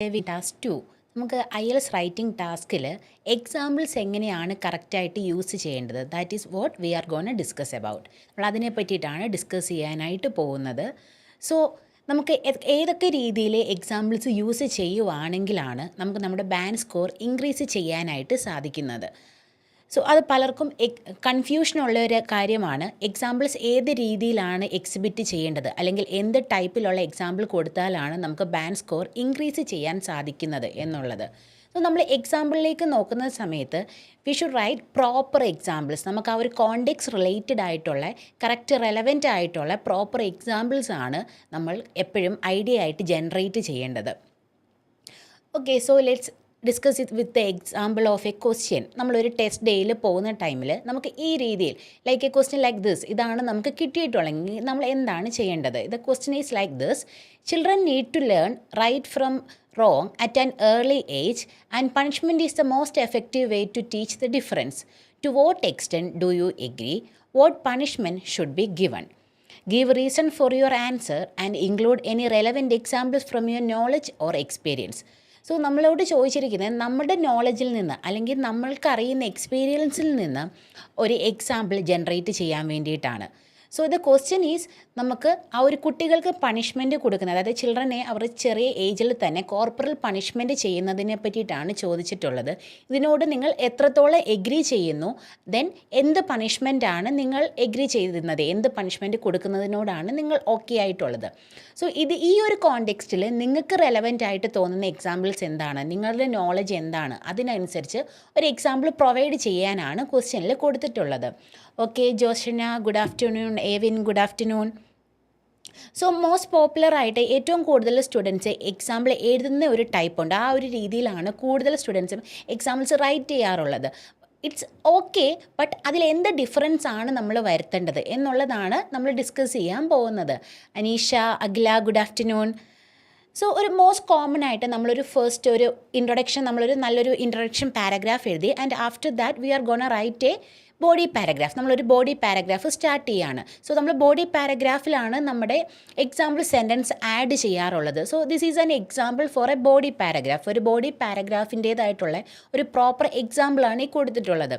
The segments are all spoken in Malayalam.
ടാസ്ക് 2 നമുക്ക് IELTS റൈറ്റിംഗ് ടാസ്കിൽ എക്സാമ്പിൾസ് എങ്ങനെയാണ് കറക്റ്റായിട്ട് യൂസ് ചെയ്യേണ്ടത്, that is what we are gonna discuss about. നമ്മൾ അതിനെ പറ്റിയിട്ടാണ് ഡിസ്കസ് ചെയ്യാനായിട്ട് പോകുന്നത്. സോ നമുക്ക് ഏതൊക്കെ രീതിയിൽ എക്സാമ്പിൾസ് യൂസ് ചെയ്യുവാണെങ്കിലാണ് നമുക്ക് നമ്മുടെ ബാൻഡ് സ്കോർ ഇൻക്രീസ് ചെയ്യാനായിട്ട് സാധിക്കുന്നത്. സോ അത് പലർക്കും കൺഫ്യൂഷനുള്ള ഒരു കാര്യമാണ്. എക്സാമ്പിൾസ് ഏത് രീതിയിലാണ് എക്സിബിറ്റ് ചെയ്യേണ്ടത്, അല്ലെങ്കിൽ എന്ത് ടൈപ്പിലുള്ള എക്സാമ്പിൾ കൊടുത്താലാണ് നമുക്ക് ബാൻഡ് സ്കോർ ഇൻക്രീസ് ചെയ്യാൻ സാധിക്കുന്നത് എന്നുള്ളത്. സോ നമ്മൾ എക്സാമ്പിളിലേക്ക് നോക്കുന്ന സമയത്ത് we should write proper examples. നമുക്ക് ആ ഒരു കോണ്ടെക്സ്റ്റ് റിലേറ്റഡ് ആയിട്ടുള്ള കറക്റ്റ് റെലവൻ്റ് ആയിട്ടുള്ള പ്രോപ്പർ എക്സാമ്പിൾസ് ആണ് നമ്മൾ എപ്പോഴും ഐഡിയ ആയിട്ട് ജനറേറ്റ് ചെയ്യേണ്ടത്. Okay, so let's discuss it with the example of a question. നമ്മളൊരു ടെസ്റ്റ് ഡേയിൽ പോകുന്ന ടൈമിൽ നമുക്ക് ഈ രീതിയിൽ like a question like this ഇതാണ് നമുക്ക് കിട്ടിയിട്ടുള്ളെങ്കിൽ നമ്മൾ എന്താണ് ചെയ്യേണ്ടത്? The question is like this: children need to learn right from wrong at an early age, and punishment is the most effective way to teach the difference. To what extent do you agree? What punishment should be given? Give reason for your answer and include any relevant examples from your knowledge or experience. So നമ്മളോട് ചോദിച്ചിരിക്കുന്നത് നമ്മുടെ നോളജിൽ നിന്ന് അല്ലെങ്കിൽ നമ്മൾക്കറിയുന്ന എക്സ്പീരിയൻസിൽ നിന്ന് ഒരു എക്സാമ്പിൾ ജനറേറ്റ് ചെയ്യാൻ വേണ്ടിയിട്ടാണ്. സോ ദ ക്വസ്റ്റ്യൻ ഈസ്, നമുക്ക് ആ ഒരു കുട്ടികൾക്ക് പണിഷ്മെൻറ്റ് കൊടുക്കുന്നത്, അതായത് ചിൽഡ്രനെ അവർ ചെറിയ ഏജിൽ തന്നെ കോർപ്പറൽ പണിഷ്മെൻറ്റ് ചെയ്യുന്നതിനെ പറ്റിയിട്ടാണ് ചോദിച്ചിട്ടുള്ളത്. ഇതിനോട് നിങ്ങൾ എത്രത്തോളം എഗ്രി ചെയ്യുന്നു, ദെൻ എന്ത് പണിഷ്മെൻറ്റാണ് നിങ്ങൾ എഗ്രി ചെയ്യുന്നത്, എന്ത് പണിഷ്മെൻറ്റ് കൊടുക്കുന്നതിനോടാണ് നിങ്ങൾ ഓക്കെ ആയിട്ടുള്ളത്. സോ ഈ ഒരു കോണ്ടെക്സ്റ്റിൽ നിങ്ങൾക്ക് റെലവൻ്റ് ആയിട്ട് തോന്നുന്ന എക്സാമ്പിൾസ് എന്താണ്, നിങ്ങളുടെ നോളജ് എന്താണ്, അതിനനുസരിച്ച് ഒരു എക്സാമ്പിൾ പ്രൊവൈഡ് ചെയ്യാനാണ് ക്വസ്റ്റ്യനിൽ കൊടുത്തിട്ടുള്ളത്. Okay, Joshna good afternoon, Evin good afternoon. So most പോപ്പുലറായിട്ട് ഏറ്റവും കൂടുതൽ സ്റ്റുഡൻസ് എക്സാമ്പിൾ എഴുതുന്ന ഒരു ടൈപ്പ് ഉണ്ട്. ആ ഒരു രീതിയിലാണ് കൂടുതൽ സ്റ്റുഡൻസും എക്സാമ്പിൾസ് റൈറ്റ് ചെയ്യാറുള്ളത്. ഇറ്റ്സ് ഓക്കെ, ബട്ട് അതിൽ എന്ത് ഡിഫറൻസ് ആണ് നമ്മൾ വരുത്തേണ്ടത് എന്നുള്ളതാണ് നമ്മൾ ഡിസ്കസ് ചെയ്യാൻ പോകുന്നത്. Aneesha, Akhila good afternoon. So ഒരു മോസ്റ്റ് കോമൺ ആയിട്ട് നമ്മളൊരു ഫസ്റ്റ് ഒരു ഇൻട്രൊഡക്ഷൻ, നമ്മളൊരു നല്ലൊരു ഇൻട്രൊഡക്ഷൻ പാരഗ്രാഫ് എഴുതി, and after that we are gonna write a body paragraph. നമ്മളൊരു ബോഡി പാരഗ്രാഫ് സ്റ്റാർട്ട് ചെയ്യുകയാണ്. സോ നമ്മൾ ബോഡി പാരഗ്രാഫിലാണ് നമ്മുടെ എക്സാമ്പിൾ സെൻറ്റൻസ് ആഡ് ചെയ്യാറുള്ളത്. So this is an example for a body paragraph. ഒരു ബോഡി പാരഗ്രാഫിൻ്റേതായിട്ടുള്ള ഒരു പ്രോപ്പർ എക്സാമ്പിളാണ് ഈ കൊടുത്തിട്ടുള്ളത്.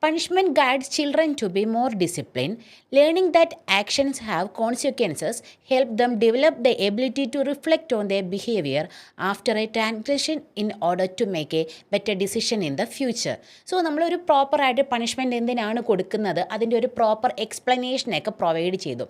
Punishment guides children to be more discipline. Learning that actions have consequences help them develop the ability to reflect on their behaviour after a transaction in order to make a better decision in the future. So നമ്മളൊരു പ്രോപ്പറായിട്ട് പണിഷ്മെൻറ്റ് എന്തിനാണ് കൊടുക്കുന്നത്, അതിൻ്റെ ഒരു പ്രോപ്പർ എക്സ്പ്ലനേഷനൊക്കെ പ്രൊവൈഡ് ചെയ്തു.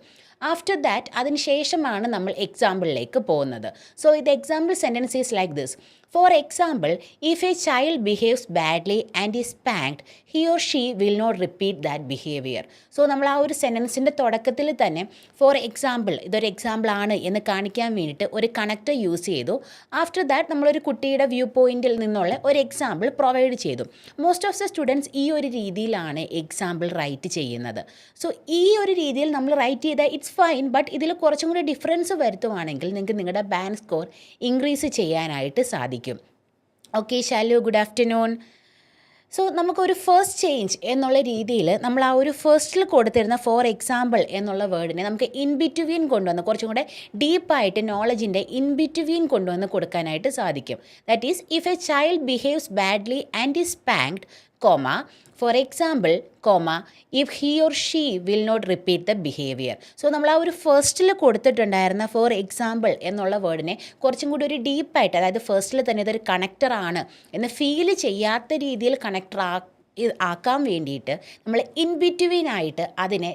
ആഫ്റ്റർ ദാറ്റ് അതിന് ശേഷമാണ് നമ്മൾ എക്സാമ്പിളിലേക്ക് പോകുന്നത്. സോ ഇത് example sentence is like this: for example, if a child behaves badly and is spanked, he or she will not repeat that behaviour. So നമ്മൾ ആ ഒരു സെൻറ്റൻസിൻ്റെ തുടക്കത്തിൽ തന്നെ ഫോർ എക്സാമ്പിൾ, ഇതൊരു എക്സാമ്പിൾ ആണ് എന്ന് കാണിക്കാൻ വേണ്ടിയിട്ട് ഒരു കണക്റ്റർ യൂസ് ചെയ്തു. ആഫ്റ്റർ ദാറ്റ് നമ്മളൊരു കുട്ടിയുടെ വ്യൂ പോയിൻറ്റിൽ നിന്നുള്ള ഒരു എക്സാമ്പിൾ പ്രൊവൈഡ് ചെയ്തു. മോസ്റ്റ് ഓഫ് ദ സ്റ്റുഡൻസ് ഈ ഒരു രീതിയിലാണ് എക്സാമ്പിൾ റൈറ്റ് ചെയ്യുന്നത്. സോ ഈ ഒരു രീതിയിൽ നമ്മൾ റൈറ്റ് ചെയ്താൽ ഇറ്റ്സ് ഫൈൻ, ബട്ട് ഇതിൽ കുറച്ചും കൂടി ഡിഫറൻസ് വരുത്തുവാണെങ്കിൽ നിങ്ങൾക്ക് നിങ്ങളുടെ ബാൻഡ് സ്കോർ ഇൻക്രീസ് ചെയ്യാനായിട്ട് സാധിക്കും. Okay, Shalu good afternoon. So നമുക്കൊരു ഫസ്റ്റ് ചേഞ്ച് എന്നുള്ള രീതിയിൽ നമ്മൾ ആ ഒരു ഫസ്റ്റിൽ കൊടുത്തിരുന്ന ഫോർ എക്സാമ്പിൾ എന്നുള്ള വേർഡിനെ നമുക്ക് ഇൻ ബിറ്റ്വീൻ കൊണ്ടുവന്ന് കുറച്ചും കൂടെ ഡീപ്പായിട്ട് നോളജിൻ്റെ ഇൻ ബിറ്റ്വീൻ കൊണ്ടുവന്ന് കൊടുക്കാനായിട്ട് സാധിക്കും. That is, if a child behaves badly and is spanked, comma, for example, comma, if he or she will not repeat the behaviour. So നമ്മൾ ആ ഒരു ഫസ്റ്റിൽ കൊടുത്തിട്ടുണ്ടായിരുന്ന ഫോർ എക്സാമ്പിൾ എന്നുള്ള വേർഡിനെ കുറച്ചും കൂടി ഒരു ഡീപ്പായിട്ട്, അതായത് ഫസ്റ്റിൽ തന്നെ ഇതൊരു കണക്ടറാണ് എന്ന് ഫീൽ ചെയ്യാത്ത രീതിയിൽ കണക്ടർ ആക്കാൻ വേണ്ടിയിട്ട് നമ്മൾ ഇൻ ബിറ്റ്വീൻ ആയിട്ട് അതിനെ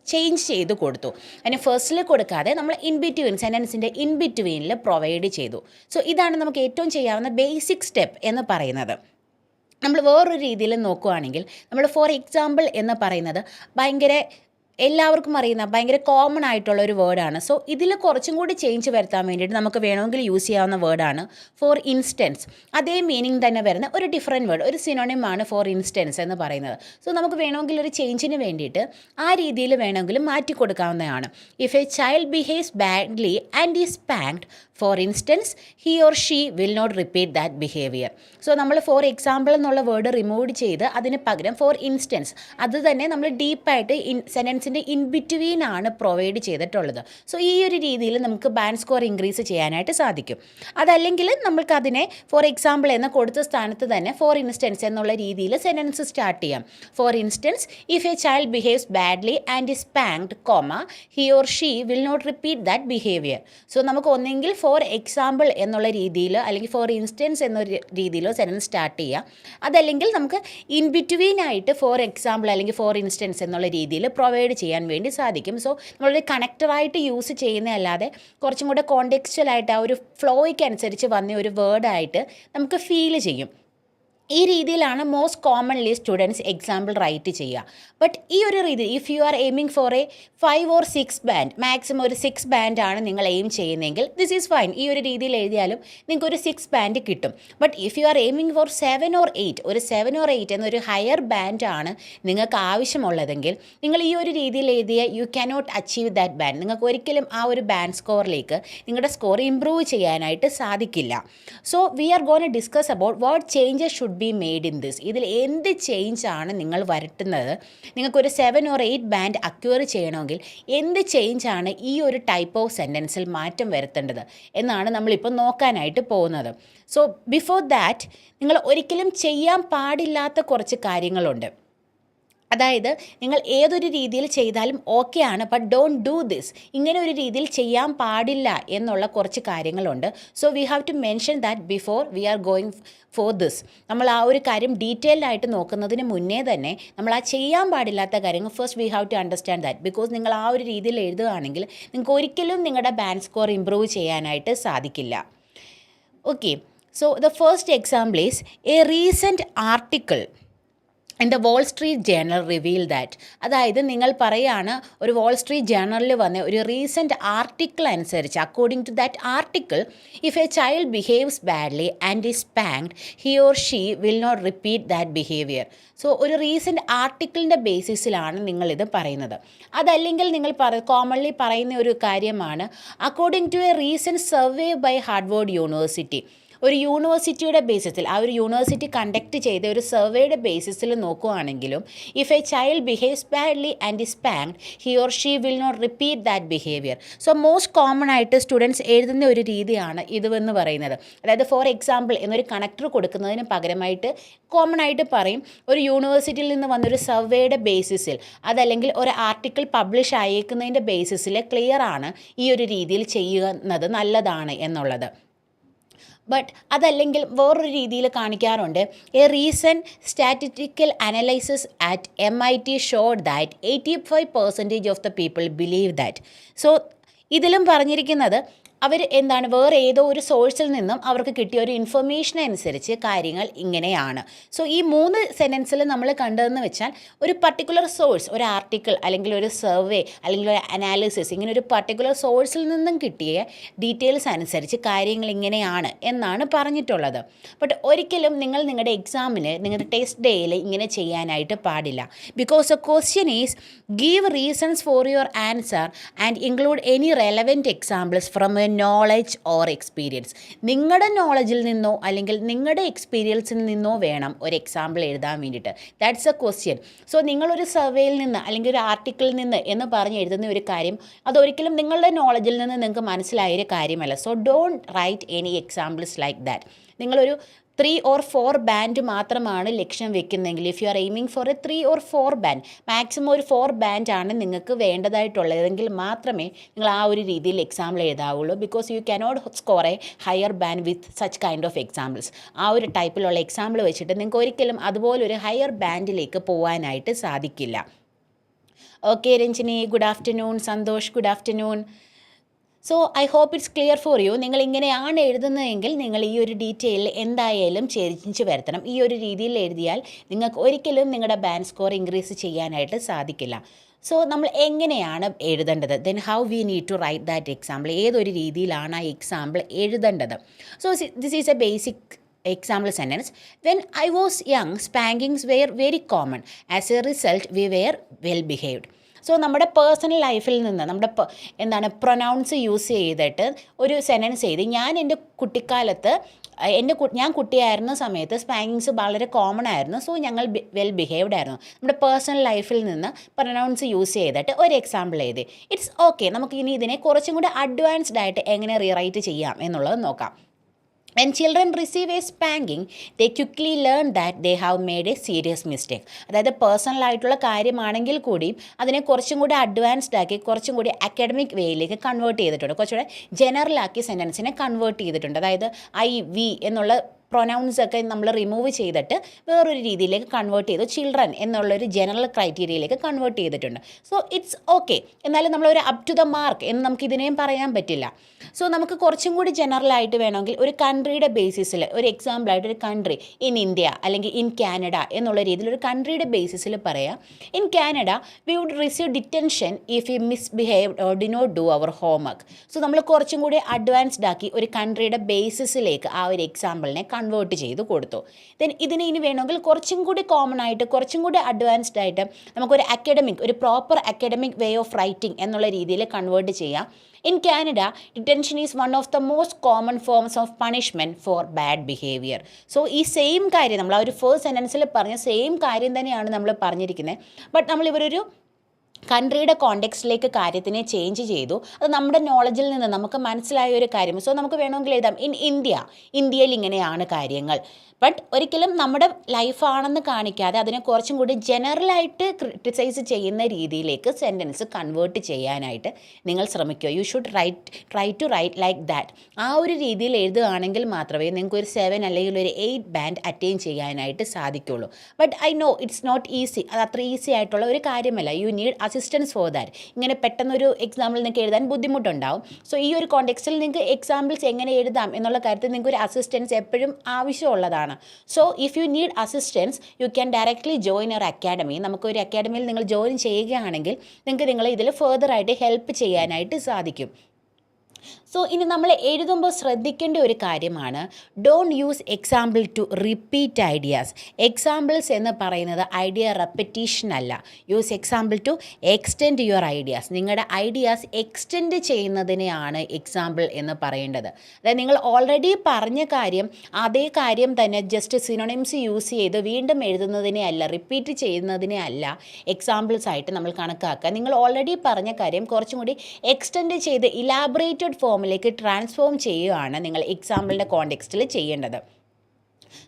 ചേഞ്ച് ചെയ്ത് കൊടുത്തു. അതിന് ഫസ്റ്റിൽ കൊടുക്കാതെ നമ്മൾ ഇൻ ബിറ്റ്വീൻ, സെൻറ്റൻസിൻ്റെ ഇൻ ബിറ്റ്വീനിൽ പ്രൊവൈഡ് ചെയ്തു. സോ ഇതാണ് നമുക്ക് ഏറ്റവും ചെയ്യാവുന്ന ബേസിക് സ്റ്റെപ്പ് എന്ന് പറയുന്നത്. നമ്മൾ വേറൊരു രീതിയിൽ നോക്കുകയാണെങ്കിൽ നമ്മൾ ഫോർ എക്സാമ്പിൾ എന്ന് പറയുന്നത് ഭയങ്കര എല്ലാവർക്കും അറിയുന്ന ഭയങ്കര കോമൺ ആയിട്ടുള്ള ഒരു വേർഡാണ്. സോ ഇതിൽ കുറച്ചും കൂടി ചേഞ്ച് വരുത്താൻ വേണ്ടിയിട്ട് നമുക്ക് വേണമെങ്കിൽ യൂസ് ചെയ്യാവുന്ന വേർഡാണ് ഫോർ ഇൻസ്റ്റൻസ്. അതേ മീനിങ് തന്നെ വരുന്ന ഒരു ഡിഫറെൻറ്റ് വേർഡ്, ഒരു സിനോണിമാണ് ഫോർ ഇൻസ്റ്റൻസ് എന്ന് പറയുന്നത്. സോ നമുക്ക് വേണമെങ്കിൽ ഒരു ചേഞ്ചിന് വേണ്ടിയിട്ട് ആ രീതിയിൽ വേണമെങ്കിൽ മാറ്റി കൊടുക്കാവുന്നതാണ്. If a child behaves badly and is spanked, for instance he or she will not repeat that behaviour. So നമ്മൾ ഫോർ എക്സാമ്പിൾ എന്നുള്ള വേർഡ് റിമൂവ് ചെയ്ത് അതിന് പകരം ഫോർ ഇൻസ്റ്റൻസ് അത് തന്നെ നമ്മൾ ഡീപ്പായിട്ട് സെൻറ്റൻസിൻ്റെ ഇൻ ബിറ്റ്വീൻ ആണ് പ്രൊവൈഡ് ചെയ്തിട്ടുള്ളത്. സോ ഈ ഒരു രീതിയിൽ നമുക്ക് ബാൻഡ് സ്കോർ ഇൻക്രീസ് ചെയ്യാനായിട്ട് സാധിക്കും. അതല്ലെങ്കിൽ നമുക്കതിനെ ഫോർ എക്സാമ്പിൾ എന്ന കൊടുത്ത സ്ഥാനത്ത് തന്നെ ഫോർ ഇൻസ്റ്റൻസ് എന്നുള്ള രീതിയിൽ സെൻറ്റൻസ് സ്റ്റാർട്ട് ചെയ്യാം. For instance, if a child behaves badly and is spanked, he or she will not repeat that behaviour. So നമുക്ക് ഒന്നെങ്കിൽ ഫോർ എക്സാമ്പിൾ എന്നുള്ള രീതിയിൽ അല്ലെങ്കിൽ ഫോർ ഇൻസ്റ്റൻസ് എന്നൊരു രീതിയിലോ സെൻറ്റൻസ് സ്റ്റാർട്ട് ചെയ്യാം. അതല്ലെങ്കിൽ നമുക്ക് ഇൻ ബിറ്റ്വീൻ ആയിട്ട് ഫോർ എക്സാമ്പിൾ അല്ലെങ്കിൽ ഫോർ ഇൻസ്റ്റൻസ് എന്നുള്ള രീതിയിൽ പ്രൊവൈഡ് ചെയ്യാൻ വേണ്ടി സാധിക്കും. സോ നമ്മളൊരു കണക്ടറായിട്ട് യൂസ് ചെയ്യുന്നതല്ലാതെ കുറച്ചും കൂടെ കോണ്ടെക്സ്ച്വലായിട്ട് ആ ഒരു ഫ്ലോയ്ക്ക് അനുസരിച്ച് വന്ന ഒരു വേർഡായിട്ട് നമുക്ക് ഫീൽ ചെയ്യും. ഈ രീതിയിലാണ് most commonly students example write ചെയ്യുക. ബട്ട് ഈ ഒരു രീതി, if you are aiming for a 5 or 6 band, maximum ഒരു 6 ബാൻഡാണ് നിങ്ങൾ എയിം ചെയ്യുന്നതെങ്കിൽ ദിസ് ഈസ് ഫൈൻ. ഈ ഒരു രീതിയിൽ എഴുതിയാലും നിങ്ങൾക്ക് ഒരു 6 ബാൻഡ് കിട്ടും. But if you are aiming for 7 or 8, ഒരു 7 or 8 എന്നൊരു ഹയർ ബാൻഡാണ് നിങ്ങൾക്ക് ആവശ്യമുള്ളതെങ്കിൽ നിങ്ങൾ ഈ ഒരു രീതിയിൽ എഴുതിയ you cannot achieve that band. നിങ്ങൾക്ക് ഒരിക്കലും ആ ഒരു ബാൻഡ് സ്കോറിലേക്ക് നിങ്ങളുടെ സ്കോർ ഇംപ്രൂവ് ചെയ്യാനായിട്ട് സാധിക്കില്ല. So we are going to discuss about what changes should be made in this. ഇതിൽ എന്ത് ചേഞ്ച് ആണ് നിങ്ങൾ വരുത്തുന്നത്? നിങ്ങൾക്കൊരു 7 or 8 ബാൻഡ് അക്വയർ ചെയ്യണമെങ്കിൽ എന്ത് ചേഞ്ച് ആണ് ഈ ഒരു ടൈപ്പ് ഓഫ് സെൻറ്റൻസിൽ മാറ്റം വരുത്തേണ്ടത് എന്നാണ് നമ്മളിപ്പോൾ നോക്കാനായിട്ട് പോകുന്നത്. സോ ബിഫോർ ദാറ്റ് നിങ്ങൾ ഒരിക്കലും ചെയ്യാൻ പാടില്ലാത്ത കുറച്ച് കാര്യങ്ങളുണ്ട്. അതായത് നിങ്ങൾ ഏതൊരു രീതിയിൽ ചെയ്താലും ഓക്കെ ആണ്, ബട്ട് ഡോണ്ട് ഡൂ ദിസ്, ഇങ്ങനെ ഒരു രീതിയിൽ ചെയ്യാൻ പാടില്ല എന്നുള്ള കുറച്ച് കാര്യങ്ങളുണ്ട്. So we have to mention that before we are going for this. നമ്മൾ ആ ഒരു കാര്യം ഡീറ്റെയിൽഡ് ആയിട്ട് നോക്കുന്നതിന് മുന്നേ തന്നെ നമ്മൾ ആ ചെയ്യാൻ പാടില്ലാത്ത കാര്യങ്ങൾ first we have to understand that. Because നിങ്ങൾ ആ ഒരു രീതിയിൽ എഴുതുകയാണെങ്കിൽ നിങ്ങൾക്ക് ഒരിക്കലും നിങ്ങളുടെ ബാൻഡ് സ്കോർ ഇംപ്രൂവ് ചെയ്യാനായിട്ട് സാധിക്കില്ല. Okay, so the first example is a recent article in the Wall Street Journal reveal that. അതായത് നിങ്ങൾ പറയുകയാണ് ഒരു വോൾ സ്ട്രീറ്റ് ജേർണലിൽ വന്ന ഒരു റീസെൻറ്റ് ആർട്ടിക്കിൾ അനുസരിച്ച്, according to that article, if a child behaves badly and is spanked, he or she will not repeat that behaviour. So ഒരു റീസെൻറ്റ് ആർട്ടിക്കിളിൻ്റെ ബേസിസിലാണ് നിങ്ങളിത് പറയുന്നത്. അതല്ലെങ്കിൽ നിങ്ങൾ കോമൺലി പറയുന്ന ഒരു കാര്യമാണ് according to a recent survey by Harvard university. ഒരു യൂണിവേഴ്സിറ്റിയുടെ ബേസിസിൽ, ആ ഒരു യൂണിവേഴ്സിറ്റി കണ്ടക്ട് ചെയ്ത ഒരു സർവേയുടെ ബേസിസിൽ നോക്കുകയാണെങ്കിലും if a child behaves badly and is spanked, he or she will not repeat that behaviour. So most common ആയിട്ട് സ്റ്റുഡൻസ് എഴുതുന്ന ഒരു രീതിയാണ് ഇതെന്ന് പറയുന്നത്. അതായത് ഫോർ എക്സാമ്പിൾ എന്നൊരു കണക്ടർ കൊടുക്കുന്നതിന് പകരമായിട്ട് കോമൺ ആയിട്ട് പറയും ഒരു യൂണിവേഴ്സിറ്റിയിൽ നിന്ന് വന്നൊരു സർവേയുടെ ബേസിസിൽ, അതല്ലെങ്കിൽ ഒരു ആർട്ടിക്കിൾ പബ്ലിഷ് ആയേക്കുന്നതിൻ്റെ ബേസിസിൽ ക്ലിയർ ആണ് ഈ ഒരു രീതിയിൽ ചെയ്യുന്നത് നല്ലതാണ് എന്നുള്ളത്. ബട്ട് അതല്ലെങ്കിൽ വേറൊരു രീതിയിൽ കാണിക്കാറുണ്ട്. A recent statistical analysis at MIT showed that 85% of the people believe that. So ഇതിലും പറഞ്ഞിരിക്കുന്നത് അവർ എന്താണ്, വേറെ ഏതോ ഒരു സോഴ്സിൽ നിന്നും അവർക്ക് കിട്ടിയ ഒരു ഇൻഫർമേഷൻ അനുസരിച്ച് കാര്യങ്ങൾ ഇങ്ങനെയാണ്. സോ ഈ 3 സെൻറ്റൻസിൽ നമ്മൾ കണ്ടതെന്ന് വെച്ചാൽ ഒരു പർട്ടിക്കുലർ സോഴ്സ്, ഒരു ആർട്ടിക്കിൾ അല്ലെങ്കിൽ ഒരു സർവേ അല്ലെങ്കിൽ ഒരു അനാലിസിസ്, ഇങ്ങനെ ഒരു പർട്ടിക്കുലർ സോഴ്സിൽ നിന്നും കിട്ടിയ ഡീറ്റെയിൽസ് അനുസരിച്ച് കാര്യങ്ങൾ ഇങ്ങനെയാണ് എന്നാണ് പറഞ്ഞിട്ടുള്ളത്. ബട്ട് ഒരിക്കലും നിങ്ങൾ നിങ്ങളുടെ എക്സാമിന്, നിങ്ങളുടെ ടെസ്റ്റ് ഡേയിൽ ഇങ്ങനെ ചെയ്യാനായിട്ട് പാടില്ല. Because A question is give reasons for your answer and include any relevant examples from A knowledge or experience. നിങ്ങളുടെ നോളജിൽ നിന്നോ അല്ലെങ്കിൽ നിങ്ങളുടെ എക്സ്പീരിയൻസിൽ നിന്നോ വേണം ഒരു എക്സാമ്പിൾ എഴുതാൻ വേണ്ടിയിട്ട്. That's A question. സോ നിങ്ങളൊരു സർവേയിൽ നിന്ന് അല്ലെങ്കിൽ ഒരു ആർട്ടിക്കിളിൽ നിന്ന് എന്ന് പറഞ്ഞ് എഴുതുന്ന ഒരു കാര്യം അതൊരിക്കലും നിങ്ങളുടെ നോളജിൽ നിന്ന് നിങ്ങൾക്ക് മനസ്സിലായൊരു കാര്യമല്ല. So don't write any examples like that. നിങ്ങളൊരു 3 or 4 ബാൻഡ് മാത്രമാണ് ലക്ഷ്യം വെക്കുന്നതെങ്കിൽ, if you are aiming for a 3 or 4 band, maximum ഒരു 4 ബാൻഡാണ് നിങ്ങൾക്ക് വേണ്ടതായിട്ടുള്ളതെങ്കിൽ മാത്രമേ നിങ്ങൾ ആ ഒരു രീതിയിൽ എക്സാമ്പിൾ എഴുതാവുള്ളൂ. Because you cannot score a higher band with such kind of examples. ആ ഒരു ടൈപ്പിലുള്ള എക്സാമ്പിൾ വെച്ചിട്ട് നിങ്ങൾക്ക് ഒരിക്കലും അതുപോലൊരു ഹയർ ബാൻഡിലേക്ക് പോകാനായിട്ട് സാധിക്കില്ല. Okay Ranjini, good afternoon. Santhosh, good afternoon. So I hope it's clear for you. നിങ്ങൾ ഇങ്ങനെയാണ് എഴുതുന്നതെങ്കിൽ നിങ്ങൾ ഈ ഒരു ഡീറ്റെയിൽ എന്തായാലും ചേഞ്ച് വരുത്തണം. ഈ ഒരു രീതിയിൽ എഴുതിയാൽ നിങ്ങൾക്ക് ഒരിക്കലും നിങ്ങളുടെ ബാൻഡ് സ്കോർ ഇൻക്രീസ് ചെയ്യാനായിട്ട് സാധിക്കില്ല. സോ നമ്മൾ എങ്ങനെയാണ് എഴുതേണ്ടത്? Then how we need to write that example, ഏതൊരു രീതിയിലാണ് ആ എക്സാമ്പിൾ എഴുതേണ്ടത്? So this is a basic example sentence. When I was young, spankings were very common. As a result, we were well behaved. So നമ്മുടെ പേഴ്സണൽ ലൈഫിൽ നിന്ന് നമ്മുടെ പ്രൊനൗൺസ് യൂസ് ചെയ്തിട്ട് ഒരു സെൻറ്റൻസ് ചെയ്ത് ഞാൻ എൻ്റെ കുട്ടിക്കാലത്ത് ഞാൻ കുട്ടിയായിരുന്ന സമയത്ത് സ്പാങ്കിങ്സ് വളരെ കോമൺ ആയിരുന്നു, സോ ഞങ്ങൾ വെൽ ബിഹേവ്ഡ് ആയിരുന്നു. നമ്മുടെ പേഴ്സണൽ ലൈഫിൽ നിന്ന് പ്രൊനൗൺസ് യൂസ് ചെയ്തിട്ട് ഒരു എക്സാമ്പിൾ എഴുതി. It's okay. നമുക്ക് ഇനി ഇതിനെ കുറച്ചും കൂടി അഡ്വാൻസ്ഡ് ആയിട്ട് എങ്ങനെ റീറൈറ്റ് ചെയ്യാം എന്നുള്ളത് നോക്കാം. When children receive a spanking, they quickly learn that they have made a serious mistake. അതായത് പേഴ്സണൽ ആയിട്ടുള്ള കാര്യമാണെങ്കിൽ കൂടിയും അതിനെ കുറച്ചും കൂടി അഡ്വാൻസ്ഡ് ആക്കി കുറച്ചും കൂടി അക്കാഡമിക് വേയിലേക്ക് കൺവേർട്ട് ചെയ്തിട്ടുണ്ട്, കുറച്ചുകൂടെ ജനറലാക്കി സെൻറ്റൻസിനെ കൺവേർട്ട് ചെയ്തിട്ടുണ്ട്. അതായത് ഐ വി എന്നുള്ള പ്രൊനൗൺസ് ഒക്കെ നമ്മൾ റിമൂവ് ചെയ്തിട്ട് വേറൊരു രീതിയിലേക്ക് കൺവേർട്ട് ചെയ്തു, ചിൽഡ്രൻ എന്നുള്ളൊരു ജനറൽ ക്രൈറ്റീരിയയിലേക്ക് കൺവേർട്ട് ചെയ്തിട്ടുണ്ട്. So it's okay. എന്നാലും നമ്മളൊരു അപ് ടു ദ മാർക്ക് എന്ന് നമുക്ക് ഇതിനെയും പറയാൻ പറ്റില്ല. സോ നമുക്ക് കുറച്ചും കൂടി ജനറലായിട്ട് വേണമെങ്കിൽ ഒരു കൺട്രിയുടെ ബേസിസിൽ ഒരു എക്സാമ്പിളായിട്ട് ഒരു കൺട്രി ഇൻ ഇന്ത്യ അല്ലെങ്കിൽ ഇൻ കാനഡ എന്നുള്ള രീതിയിൽ ഒരു കൺട്രിയുടെ ബേസിസിൽ പറയാം. In Canada we would receive detention if you misbehaved or did not do our homework. So നമ്മൾ കുറച്ചും കൂടി അഡ്വാൻസ്ഡ് ആക്കി ഒരു കൺട്രിയുടെ ബേസിസിലേക്ക് ആ ഒരു എക്സാമ്പിളിനെ കൺവേർട്ട് ചെയ്ത് കൊടുത്തു. ദെൻ ഇതിന് ഇനി വേണമെങ്കിൽ കുറച്ചും കൂടി കോമൺ ആയിട്ട് കുറച്ചും കൂടി അഡ്വാൻസ്ഡ് ആയിട്ട് നമുക്കൊരു ഒരു proper academic way of writing എന്നുള്ള രീതിയിൽ കൺവേർട്ട് ചെയ്യാം. In Canada, detention is one of the most common forms of punishment for bad behavior. So, ഈ സെയിം കാര്യം നമ്മൾ ആ ഒരു ഫസ്റ്റ് സെൻറ്റൻസിൽ പറഞ്ഞ സെയിം കാര്യം തന്നെയാണ് നമ്മൾ പറഞ്ഞിരിക്കുന്നത്. ബട്ട് നമ്മളിവരൊരു കൺട്രിയുടെ കോണ്ടെക്സ്റ്റിലേക്ക് കാര്യത്തിനെ ചേഞ്ച് ചെയ്തു. അത് നമ്മുടെ നോളജിൽ നിന്ന് നമുക്ക് മനസ്സിലായ ഒരു കാര്യം. സോ നമുക്ക് വേണമെങ്കിൽ എഴുതാം ഇൻ ഇന്ത്യയിൽ ഇങ്ങനെയാണ് കാര്യങ്ങൾ. ബട്ട് ഒരിക്കലും നമ്മുടെ ലൈഫാണെന്ന് കാണിക്കാതെ അതിനെ കുറച്ചും കൂടി ജനറലായിട്ട് ക്രിട്ടിസൈസ് ചെയ്യുന്ന രീതിയിലേക്ക് സെൻറ്റൻസ് കൺവേർട്ട് ചെയ്യാനായിട്ട് നിങ്ങൾ ശ്രമിക്കുക. You should try to write like that. ആ ഒരു രീതിയിൽ എഴുതുകയാണെങ്കിൽ മാത്രമേ നിങ്ങൾക്ക് ഒരു 7 അല്ലെങ്കിൽ ഒരു 8 ബാൻഡ് അറ്റൈൻ ചെയ്യാനായിട്ട് സാധിക്കുള്ളൂ. But I know it's not easy. അത് അത്ര ഈസി ആയിട്ടുള്ള ഒരു കാര്യമല്ല. You need assistance for that. ഇങ്ങനെ പെട്ടെന്നൊരു എക്സാമ്പിൾ നിങ്ങൾക്ക് എഴുതാൻ ബുദ്ധിമുട്ടുണ്ടാവും. സോ ഈ ഒരു കോണ്ടെക്സ്റ്റിൽ നിങ്ങൾക്ക് എക്സാമ്പിൾസ് എങ്ങനെ എഴുതാം എന്നുള്ള കാര്യത്തിൽ നിങ്ങൾക്ക് ഒരു അസിസ്റ്റൻസ് എപ്പോഴും ആവശ്യമുള്ളതാണ്. So if you need assistance you can directly join your academy. നമുക്കൊരു അക്കാഡമിയിൽ നിങ്ങൾ ജോയിൻ ചെയ്യുകയാണെങ്കിൽ നിങ്ങൾക്ക് നിങ്ങളെ ഇതിൽ ഫർദറായിട്ട് ഹെൽപ്പ് ചെയ്യാനായിട്ട് സാധിക്കും. സോ ഇനി നമ്മൾ എഴുതുമ്പോൾ ശ്രദ്ധിക്കേണ്ട ഒരു കാര്യമാണ് don't use example to repeat ideas. Examples എന്ന് പറയുന്നത് ഐഡിയ റെപ്പറ്റീഷൻ അല്ല. Use example to extend your ideas. നിങ്ങളുടെ ഐഡിയാസ് എക്സ്റ്റെൻഡ് ചെയ്യുന്നതിനെയാണ് എക്സാമ്പിൾ എന്ന് പറയേണ്ടത്. അതായത് നിങ്ങൾ ഓൾറെഡി പറഞ്ഞ കാര്യം അതേ കാര്യം തന്നെ ജസ്റ്റ് സിനോണിംസ് യൂസ് ചെയ്ത് വീണ്ടും എഴുതുന്നതിനെ അല്ല, റിപ്പീറ്റ് ചെയ്യുന്നതിനെ അല്ല എക്സാമ്പിൾസ് ആയിട്ട് നമ്മൾ കണക്കാക്കുക. നിങ്ങൾ ഓൾറെഡി പറഞ്ഞ കാര്യം കുറച്ചും കൂടി എക്സ്റ്റെൻഡ് ചെയ്ത് ഇലാബറേറ്റഡ് ഫോമിലേക്ക് ട്രാൻസ്ഫോം ചെയ്യുകയാണ് നിങ്ങൾ എക്സാമ്പിളിൻ്റെ കോണ്ടെക്സ്റ്റിൽ ചെയ്യേണ്ടത്.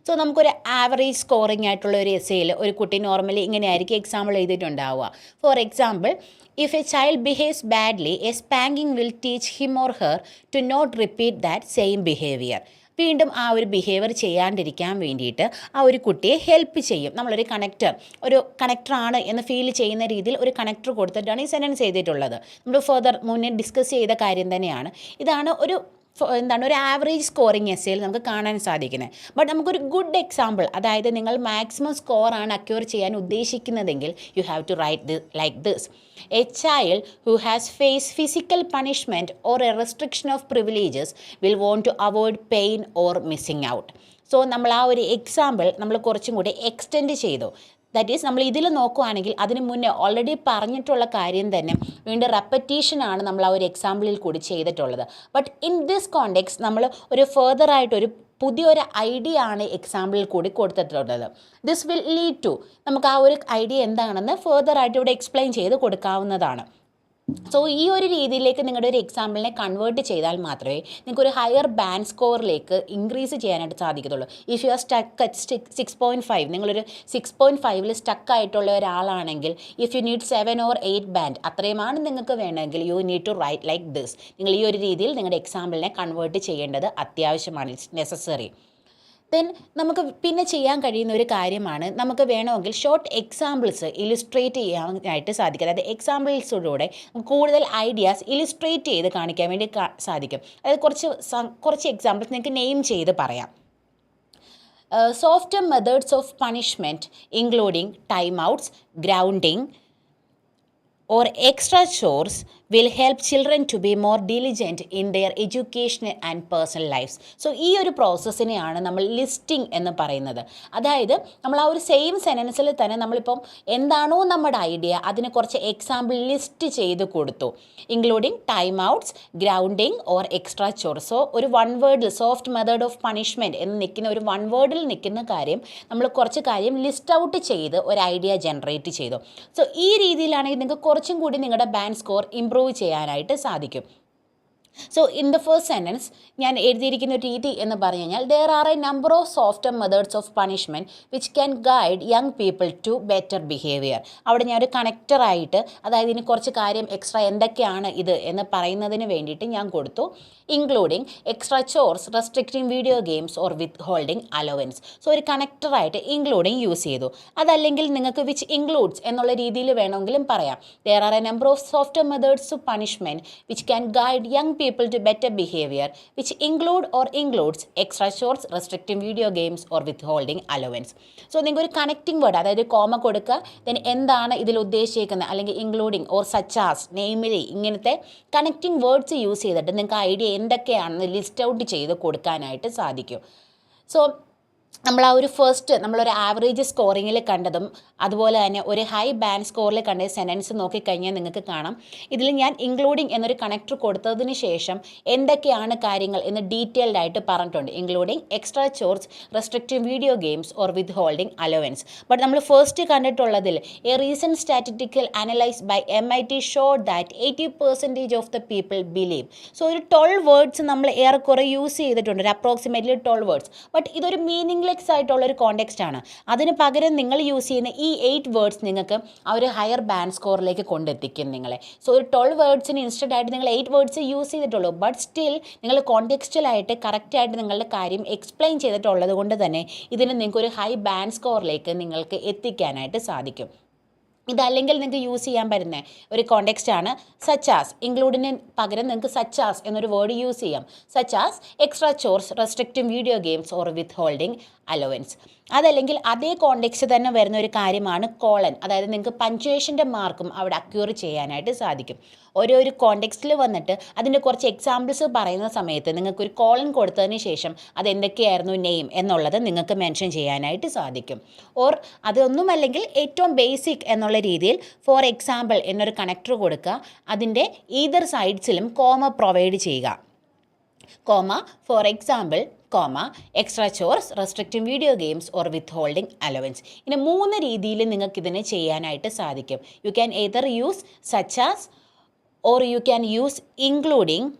സോ നമുക്കൊരു ആവറേജ് സ്കോറിംഗ് ആയിട്ടുള്ള ഒരു എസ്സേയിൽ ഒരു കുട്ടി നോർമലി ഇങ്ങനെയായിരിക്കും എക്സാമ്പിൾ എഴുതിയിട്ടുണ്ടാവുക. For example, if a child behaves badly a spanking will teach him or her to not repeat that same behaviour. വീണ്ടും ആ ഒരു ബിഹേവിയർ ചെയ്യാണ്ടിരിക്കാൻ വേണ്ടിയിട്ട് ആ ഒരു കുട്ടിയെ ഹെൽപ്പ് ചെയ്യും. നമ്മളൊരു കണക്ടറാണ് എന്ന് ഫീൽ ചെയ്യുന്ന രീതിയിൽ ഒരു കണക്ടർ കൊടുത്തിട്ടാണ് ഈ സെൻറ്റൻസ് ചെയ്തിട്ടുള്ളത്. നമ്മൾ ഫർദർ മുന്നേ ഡിസ്കസ് ചെയ്ത കാര്യം തന്നെയാണ്. ഇതാണ് ഒരു ആവറേജ് സ്കോറിങ് എസ്സേയിൽ നമുക്ക് കാണാൻ സാധിക്കുന്നത്. ബട്ട് നമുക്കൊരു ഗുഡ് എക്സാമ്പിൾ, അതായത് നിങ്ങൾ മാക്സിമം സ്കോറാണ് അക്യൂർ ചെയ്യാൻ ഉദ്ദേശിക്കുന്നതെങ്കിൽ you have to write like this. A child who has face physical punishment or a restriction of privileges will want to avoid pain or missing out. So നമ്മൾ ആ ഒരു എക്സാമ്പിൾ നമ്മൾ കുറച്ചും കൂടി എക്സ്റ്റെൻഡ് ചെയ്തു. ദാറ്റ് ഈസ് നമ്മൾ ഇതിൽ നോക്കുകയാണെങ്കിൽ അതിന് മുന്നേ ഓൾറെഡി പറഞ്ഞിട്ടുള്ള കാര്യം തന്നെ വീണ്ടും റെപ്പറ്റീഷനാണ് നമ്മൾ ആ ഒരു എക്സാമ്പിളിൽ കൂടി ചെയ്തിട്ടുള്ളത്. ബട്ട് ഇൻ ദിസ് കോണ്ടെക്സ്റ്റ് നമ്മൾ ഒരു ഫർദറായിട്ടൊരു പുതിയൊരു ഐഡിയ ആണ് എക്സാമ്പിളിൽ കൂടി കൊടുത്തിട്ടുള്ളത്. ദിസ് വിൽ ലീഡ് ടു നമുക്ക് ആ ഒരു ഐഡിയ എന്താണെന്ന് ഫർദറായിട്ട് ഇവിടെ എക്സ്പ്ലെയിൻ ചെയ്ത് കൊടുക്കാവുന്നതാണ്. സോ ഈ ഒരു രീതിയിലേക്ക് നിങ്ങളുടെ ഒരു എക്സാമ്പിളിനെ കൺവേർട്ട് ചെയ്താൽ മാത്രമേ നിങ്ങൾക്കൊരു ഹയർ ബാൻഡ് സ്കോറിലേക്ക് ഇൻക്രീസ് ചെയ്യാനായിട്ട് സാധിക്കത്തുള്ളൂ. If you are stuck at 6.5, നിങ്ങളൊരു 6.5 സ്റ്റക്കായിട്ടുള്ള ഒരാളാണെങ്കിൽ if you need 7 or 8 band അത്രയുമാണ് നിങ്ങൾക്ക് വേണമെങ്കിൽ you need to write like this. നിങ്ങൾ ഈ ഒരു രീതിയിൽ നിങ്ങളുടെ എക്സാമ്പിളിനെ കൺവേർട്ട് ചെയ്യേണ്ടത് അത്യാവശ്യമാണ്. It's necessary. ദെൻ നമുക്ക് പിന്നെ ചെയ്യാൻ കഴിയുന്ന ഒരു കാര്യമാണ് നമുക്ക് വേണമെങ്കിൽ ഷോർട്ട് എക്സാമ്പിൾസ് ഇലിസ്ട്രേറ്റ് ചെയ്യാനായിട്ട് സാധിക്കും. അതായത് എക്സാമ്പിൾസിലൂടെ കൂടുതൽ ഐഡിയാസ് ഇലിസ്ട്രേറ്റ് ചെയ്ത് കാണിക്കാൻ വേണ്ടി സാധിക്കും. അതായത് കുറച്ച് എക്സാമ്പിൾസ് നിങ്ങൾക്ക് നെയിം ചെയ്ത് പറയാം. Soft methods of punishment including time outs, grounding or extra chores will help children to be more diligent in their education and personal lives. So ഈ ഒരു പ്രോസസ്സിനെയാണ് നമ്മൾ ലിസ്റ്റിംഗ് എന്ന് പറയുന്നത്. അതായത് നമ്മൾ ആ ഒരു സെയിം സെൻറ്റൻസിൽ തന്നെ നമ്മളിപ്പം എന്താണോ നമ്മുടെ ഐഡിയ അതിനെ കുറച്ച് എക്സാമ്പിൾ ലിസ്റ്റ് ചെയ്ത് കൊടുത്തു, including time outs, grounding or extra chore. So ഒരു വൺ വേർഡിൽ സോഫ്റ്റ് മെത്തേഡ് ഓഫ് പണിഷ്മെൻറ്റ് എന്ന് നിൽക്കുന്ന ഒരു വൺ വേർഡിൽ നിൽക്കുന്ന കാര്യം നമ്മൾ കുറച്ച് കാര്യം ലിസ്റ്റ് ഔട്ട് ചെയ്ത് ഒരു ഐഡിയ ജനറേറ്റ് ചെയ്തു. സോ ഈ രീതിയിലാണെങ്കിൽ നിങ്ങൾക്ക് കുറച്ചും കൂടി നിങ്ങളുടെ ബാൻഡ് സ്കോർ ഇമ്പ്രൂവ് ചെയ്യാനായിട്ട് സാധിക്കും. So in the first sentence ഞാൻ എഴുതിയിരിക്കുന്ന രീതി എന്ന് പറഞ്ഞു കഴിഞ്ഞാൽ there are a number of soft methods of punishment which can guide young people to better behaviour. അവിടെ ഞാനൊരു കണക്റ്ററായിട്ട്, അതായത് ഇനി കുറച്ച് കാര്യം എക്സ്ട്രാ എന്തൊക്കെയാണ് ഇത് എന്ന് പറയുന്നതിന് വേണ്ടിയിട്ട് ഞാൻ കൊടുത്തു, including extra chores, restricting video games or withholding allowance. So ഒരു കണക്റ്ററായിട്ട് ഇൻക്ലൂഡിങ് യൂസ് ചെയ്തു. അതല്ലെങ്കിൽ നിങ്ങൾക്ക് വിച്ച് ഇൻക്ലൂഡ്സ് എന്നുള്ള രീതിയിൽ വേണമെങ്കിലും പറയാം. There are a number of soft methods of punishment which can guide young people to better behavior which include or includes extra chores, restricting video games or withholding allowance. So നിങ്ങൾക്ക് ഒരു കണക്റ്റിംഗ് വേർഡ്, അതായത് കോമ കൊടുക്കുക, ദെൻ എന്താണ് ഇതിൽ ഉദ്ദേശിക്കുന്നത്, അല്ലെങ്കിൽ ഇൻക്ലൂഡിങ് ഓർ സച്ചാസ്, നെയ്മിലി, ഇങ്ങനത്തെ കണക്റ്റിംഗ് വേർഡ്സ് യൂസ് ചെയ്തിട്ട് നിങ്ങൾക്ക് ഐഡിയ എന്തൊക്കെയാണെന്ന് ലിസ്റ്റ് ഔട്ട് ചെയ്ത് കൊടുക്കാനായിട്ട് സാധിക്കും. സോ നമ്മൾ ആ ഒരു ഫസ്റ്റ് നമ്മളൊരു ആവറേജ് സ്കോറിങ്ങിൽ കണ്ടതും അതുപോലെ തന്നെ ഒരു ഹൈ ബാൻഡ് സ്കോറിൽ കണ്ട സെൻറ്റൻസ് നോക്കിക്കഴിഞ്ഞാൽ നിങ്ങൾക്ക് കാണാം, ഇതിൽ ഞാൻ ഇൻക്ലൂഡിങ് എന്നൊരു കണക്ടർ കൊടുത്തതിന് ശേഷം എന്തൊക്കെയാണ് കാര്യങ്ങൾ എന്ന് ഡീറ്റെയിൽഡ് ആയിട്ട് പറഞ്ഞിട്ടുണ്ട്, including extra chores, restrictive video games or withholding allowance. But നമ്മൾ ഫസ്റ്റ് കണ്ടിട്ടുള്ളതിൽ a recent statistical analyse by MIT showed that 80% of the people believe. So ഒരു 12 വേർഡ്സ് നമ്മൾ ഏറെക്കുറെ യൂസ് ചെയ്തിട്ടുണ്ട്, ഒരു അപ്രോക്സിമേറ്റ്ലി 12 വേർഡ്സ്. ബട്ട് ഇതൊരു മീനിംഗ്ലെസ് ആയിട്ടുള്ളൊരു കോണ്ടെക്സ്റ്റ് ആണ്. അതിന് പകരം നിങ്ങൾ യൂസ് ചെയ്യുന്ന ഈ 8 വേർഡ്സ് നിങ്ങൾക്ക് ആ ഒരു ഹയർ ബാൻഡ് സ്കോറിലേക്ക് കൊണ്ടെത്തിക്കും നിങ്ങളെ. സോ ഒരു 12 വേർഡ്സിന് ഇൻസ്റ്റഡ് ആയിട്ട് നിങ്ങൾ 8 വേർഡ്സ് യൂസ് ചെയ്തിട്ടുള്ളൂ, ബട്ട് സ്റ്റിൽ നിങ്ങൾ കോണ്ടെക്സ്റ്റലായിട്ട് കറക്റ്റായിട്ട് നിങ്ങളുടെ കാര്യം എക്സ്പ്ലെയിൻ ചെയ്തിട്ടുള്ളത് കൊണ്ട് തന്നെ ഇതിന് നിങ്ങൾക്ക് ഒരു ഹൈ ബാൻഡ് സ്കോറിലേക്ക് നിങ്ങൾക്ക് എത്തിക്കാനായിട്ട് സാധിക്കും. ഇതല്ലെങ്കിൽ നിങ്ങൾക്ക് യൂസ് ചെയ്യാൻ പറ്റുന്ന ഒരു കോണ്ടെക്സ്റ്റ് ആണ് സച്ചാസ്. ഇൻക്ലൂഡിന് പകരം നിങ്ങൾക്ക് സച്ചാസ് എന്നൊരു വേർഡ് യൂസ് ചെയ്യാം. Such as extra chores, restricting video games or withholding allowance. അതല്ലെങ്കിൽ അതേ കോണ്ടെക്സ്റ്റ് തന്നെ വരുന്ന ഒരു കാര്യമാണ് കോളൻ, അതായത് നിങ്ങൾക്ക് പഞ്ച്വേഷൻ്റെ മാർക്കും അവിടെ അക്യൂർ ചെയ്യാനായിട്ട് സാധിക്കും. ഓരോ കോണ്ടെക്സ്റ്റിൽ വന്നിട്ട് അതിൻ്റെ കുറച്ച് എക്സാമ്പിൾസ് പറയുന്ന സമയത്ത് നിങ്ങൾക്കൊരു കോളൻ കൊടുത്തതിന് ശേഷം അതെന്തൊക്കെയായിരുന്നു നെയിം എന്നുള്ളത് നിങ്ങൾക്ക് മെൻഷൻ ചെയ്യാനായിട്ട് സാധിക്കും. ഓർ അതൊന്നുമല്ലെങ്കിൽ ഏറ്റവും ബേസിക് എന്നുള്ള രീതിയിൽ ഫോർ എക്സാമ്പിൾ എന്നൊരു കണക്ടർ കൊടുക്കുക, അതിൻ്റെ ഈതർ സൈഡ്സിലും കോമ പ്രൊവൈഡ് ചെയ്യുക. Comma for example, comma extra chores, restricting video games or withholding allowance. ഇങ്ങനെ 3 രീതിയിൽ നിങ്ങൾക്കിതിനെ ചെയ്യാനായിട്ട് സാധിക്കും. You can either use such as or you can use including,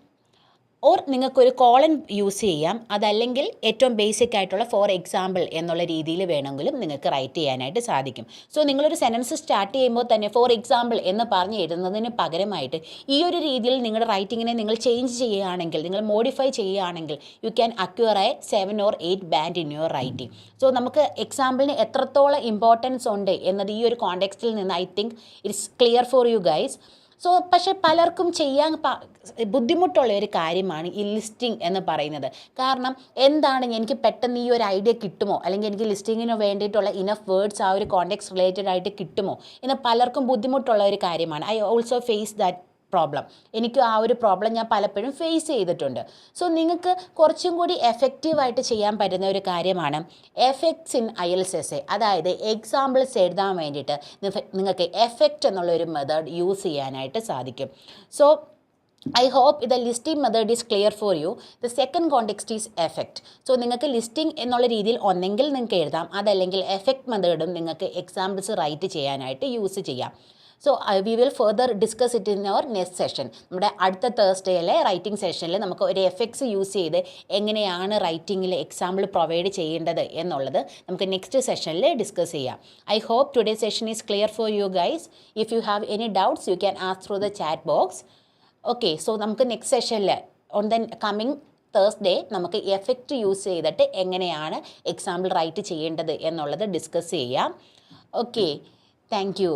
or നിങ്ങൾക്കൊരു കോളൻ യൂസ് ചെയ്യാം. അതല്ലെങ്കിൽ ഏറ്റവും ബേസിക് ആയിട്ടുള്ള ഫോർ എക്സാമ്പിൾ എന്നുള്ള രീതിയിൽ വേണമെങ്കിലും നിങ്ങൾക്ക് റൈറ്റ് ചെയ്യാനായിട്ട് സാധിക്കും. സോ നിങ്ങളൊരു സെൻറ്റൻസ് സ്റ്റാർട്ട് ചെയ്യുമ്പോൾ തന്നെ ഫോർ എക്സാമ്പിൾ എന്ന് പറഞ്ഞ് എഴുതുന്നതിന് പകരമായിട്ട് ഈ ഒരു രീതിയിൽ നിങ്ങളുടെ റൈറ്റിങ്ങിനെ നിങ്ങൾ ചേഞ്ച് ചെയ്യുകയാണെങ്കിൽ, നിങ്ങൾ മോഡിഫൈ ചെയ്യുകയാണെങ്കിൽ you can acquire A 7 or 8 band in your writing. So നമുക്ക് എക്സാമ്പിളിന് എത്രത്തോളം ഇമ്പോർട്ടൻസ് ഉണ്ട് എന്നത് ഈ ഒരു കോണ്ടെക്സ്റ്റിൽ നിന്ന് I think it's clear for you guys. So പക്ഷേ പലർക്കും ചെയ്യാൻ ബുദ്ധിമുട്ടുള്ള ഒരു കാര്യമാണ് ഈ ലിസ്റ്റിംഗ് എന്ന് പറയുന്നത്. കാരണം എന്താണ്, എനിക്ക് പെട്ടെന്ന് ഈ ഒരു ഐഡിയ കിട്ടുമോ, അല്ലെങ്കിൽ എനിക്ക് ലിസ്റ്റിങ്ങിന് വേണ്ടിയിട്ടുള്ള ഇനഫ് വേർഡ്സ് ആ ഒരു കോണ്ടെക്സ്റ്റ് റിലേറ്റഡ് ആയിട്ട് കിട്ടുമോ എന്ന് പലർക്കും ബുദ്ധിമുട്ടുള്ള ഒരു കാര്യമാണ്. I also face that problem. എനിക്ക് ആ ഒരു പ്രോബ്ലം ഞാൻ പലപ്പോഴും ഫേസ് ചെയ്തിട്ടുണ്ട്. സോ നിങ്ങൾക്ക് കുറച്ചും കൂടി എഫക്റ്റീവായിട്ട് ചെയ്യാൻ പറ്റുന്ന ഒരു കാര്യമാണ് എഫക്ട്സ് ഇൻ IELTS essay. അതായത് എക്സാമ്പിൾസ് എഴുതാൻ വേണ്ടിയിട്ട് നിങ്ങൾക്ക് എഫക്റ്റ് എന്നുള്ളൊരു മെത്തേഡ് യൂസ് ചെയ്യാനായിട്ട് സാധിക്കും. So I hope the listing method is clear for you. The second context is effect. So നിങ്ങൾക്ക് ലിസ്റ്റിംഗ് എന്നുള്ള രീതിയിൽ ഒന്നെങ്കിൽ നിങ്ങൾക്ക് എഴുതാം, അതല്ലെങ്കിൽ എഫക്റ്റ് മെത്തേഡും നിങ്ങൾക്ക് എക്സാമ്പിൾസ് റൈറ്റ് ചെയ്യാനായിട്ട് യൂസ് ചെയ്യാം. So we will further discuss it in our next session. നമ്മുടെ അടുത്ത തേഴ്സ്ഡേയിലെ റൈറ്റിംഗ് സെഷനിൽ നമുക്ക് ഒരു എഫക്ട്സ് യൂസ് ചെയ്ത് എങ്ങനെയാണ് റൈറ്റിങ്ങിൽ എക്സാമ്പിൾ പ്രൊവൈഡ് ചെയ്യേണ്ടത് എന്നുള്ളത് നമുക്ക് നെക്സ്റ്റ് സെഷനിൽ ഡിസ്കസ് ചെയ്യാം. I hope today session is clear for you guys. If you have any doubts you can ask through the chat box. Okay, so നമുക്ക് നെക്സ്റ്റ് സെഷനിൽ ഓൺ ദ കമ്മിങ് തേഴ്സ്ഡേ നമുക്ക് എഫക്റ്റ് യൂസ് ചെയ്തിട്ട് എങ്ങനെയാണ് എക്സാമ്പിൾ റൈറ്റ് ചെയ്യേണ്ടത് എന്നുള്ളത് ഡിസ്കസ് ചെയ്യാം. Okay, thank U.